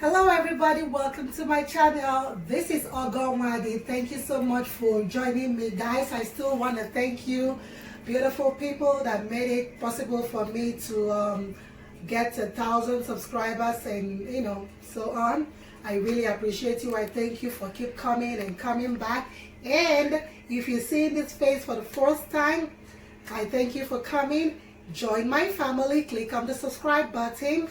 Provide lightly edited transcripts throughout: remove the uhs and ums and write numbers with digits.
Hello everybody, welcome to my channel. This is Ogomadi. Thank you so much for joining me, guys. I still want to thank you, beautiful people that made it possible for me to get 1,000 subscribers and so on. I really appreciate you. I thank you for keep coming and coming back. And if you're seeing this face for the first time, I thank you for coming. Join my family. Click on the subscribe button.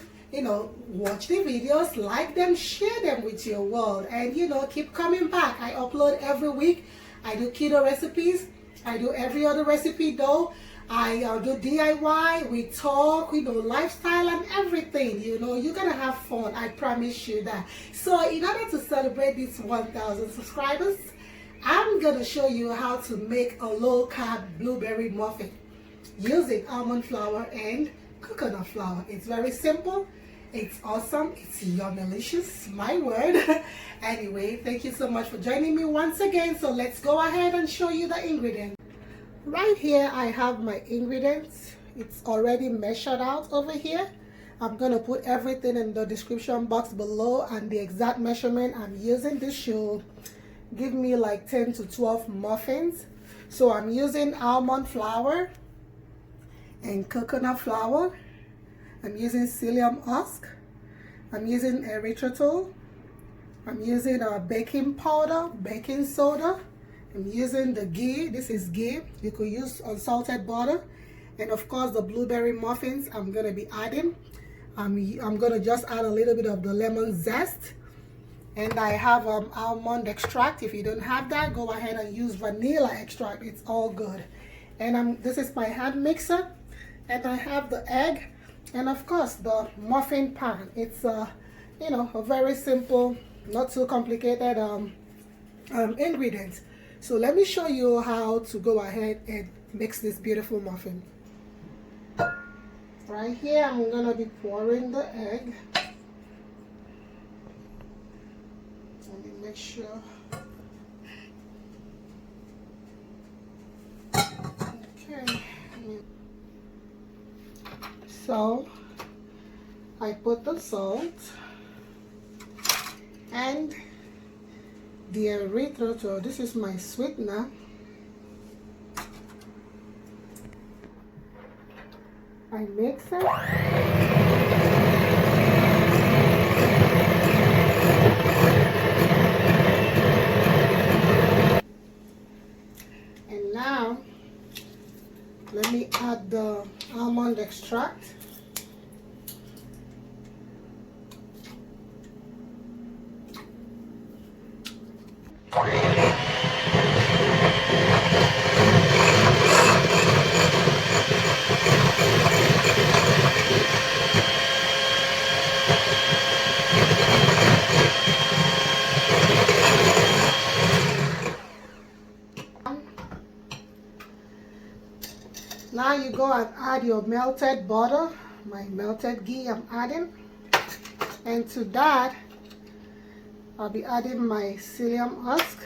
Watch the videos, like them, share them with your world, and keep coming back. I upload every week. I do keto recipes. I do every other recipe though. I do DIY. We talk, lifestyle and everything. You're gonna have fun. I promise you that. So in order to celebrate these 1,000 subscribers, I'm gonna show you how to make a low-carb blueberry muffin using almond flour and coconut flour. It's very simple. It's awesome. It's yummy-licious. My word. Anyway, thank you so much for joining me once again. So let's go ahead and show you the ingredients. Right here, I have my ingredients. It's already measured out over here. I'm going to put everything in the description box below, and the exact measurement I'm using. This should give me like 10 to 12 muffins. So I'm using almond flour and coconut flour. I'm using psyllium husk. I'm using erythritol. I'm using baking powder, baking soda. I'm using the ghee. This is ghee. You could use unsalted butter. And of course the blueberry muffins I'm going to be adding. I'm going to just add a little bit of the lemon zest. And I have almond extract. If you don't have that, go ahead and use vanilla extract. It's all good. And this is my hand mixer. And I have the egg. And of course the muffin pan. It's a very simple, not too complicated ingredients. So let me show you how to go ahead and mix this beautiful muffin. Right here I'm gonna be pouring the egg. Let me make sure. Okay. So I put the salt and the erythritol. This is my sweetener. I mix it. And now let me add the almond extract. Now you go and add your melted butter, my melted ghee I'm adding, and to that I'll be adding my psyllium husk,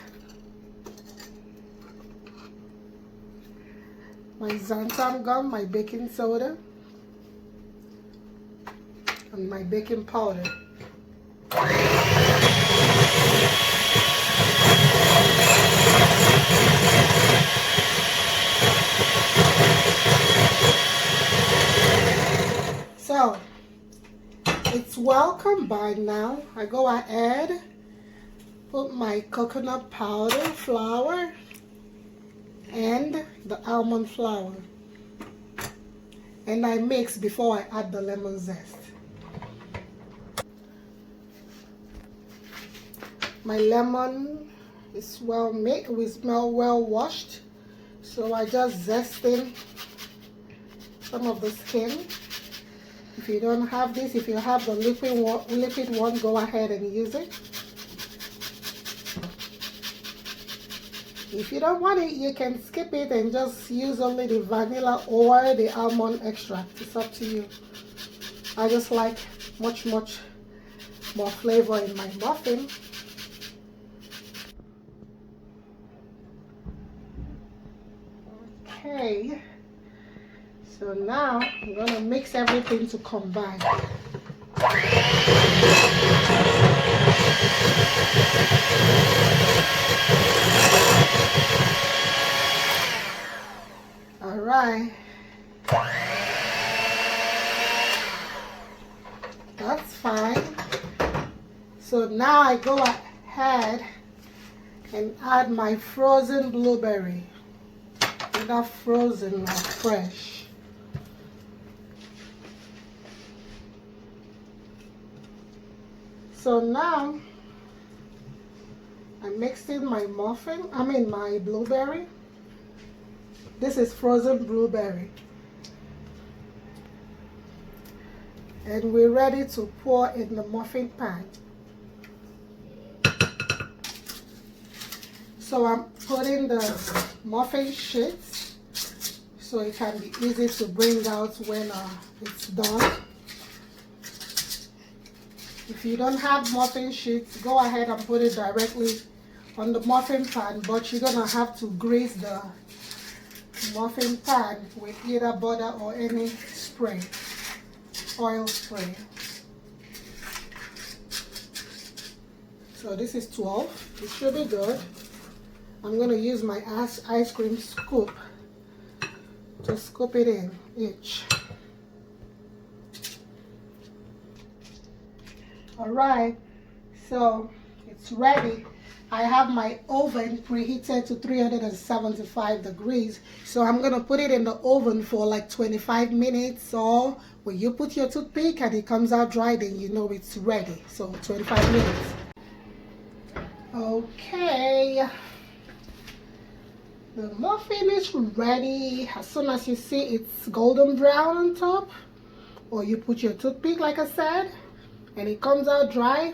my Xantam Gum, my baking soda, and my baking powder. So it's well combined now. I go ahead, put my coconut powder, flour, and the almond flour. And I mix before I add the lemon zest. My lemon is well made, we smell well washed. So I just zest in some of the skin. If you don't have this, if you have the liquid one, go ahead and use it. If you don't want it, you can skip it and just use only the vanilla or the almond extract. It's up to you. I just like much more flavor in my muffin. Okay. So now I'm going to mix everything to combine. All right. That's fine. So now I go ahead and add my frozen blueberry. Either frozen or fresh. So now I mixed in my my blueberry. This is frozen blueberry. And we're ready to pour in the muffin pan. So I'm putting the muffin sheets so it can be easy to bring out when it's done. If you don't have muffin sheets, go ahead and put it directly on the muffin pan, but you're gonna have to grease the muffin pan with either butter or any spray, oil spray. So this is 12. It should be good. I'm gonna use my ice cream scoop to scoop it in each. All right, so it's ready. I have my oven preheated to 375 degrees. So I'm gonna put it in the oven for like 25 minutes. Or when you put your toothpick and it comes out dry, then you know it's ready. So 25 minutes. Okay. The muffin is ready. As soon as you see it's golden brown on top, or you put your toothpick like I said, and it comes out dry,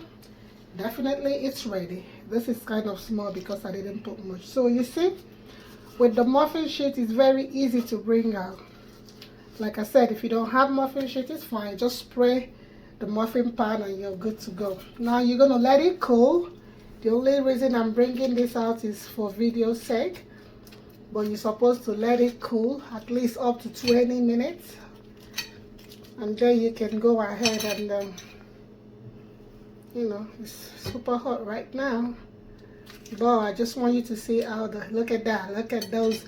definitely it's ready. This is kind of small because I didn't put much. So you see, with the muffin sheet, it's very easy to bring out. Like I said, if you don't have muffin sheet, it's fine. Just spray the muffin pan and you're good to go. Now you're gonna let it cool. The only reason I'm bringing this out is for video's sake, but you're supposed to let it cool at least up to 20 minutes, and then you can go ahead and you know, it's super hot right now, but I just want you to see how look at that, look at those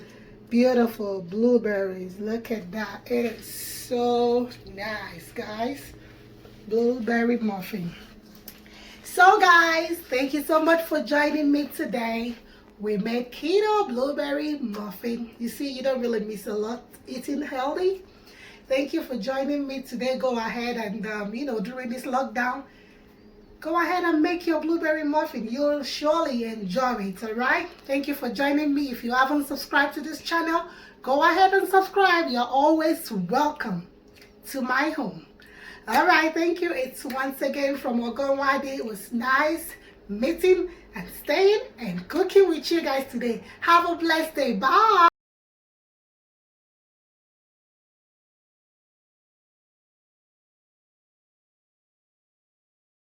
beautiful blueberries, look at that. It is so nice, guys. Blueberry muffin. So guys, thank you so much for joining me today. We made keto blueberry muffin. You see, you don't really miss a lot eating healthy. Thank you for joining me today. Go ahead and you know, during this lockdown, go ahead and make your blueberry muffin. You'll surely enjoy it, all right? Thank you for joining me. If you haven't subscribed to this channel, go ahead and subscribe. You're always welcome to my home. All right, thank you. It's once again from Ogonwadi. It was nice meeting and staying and cooking with you guys today. Have a blessed day. Bye.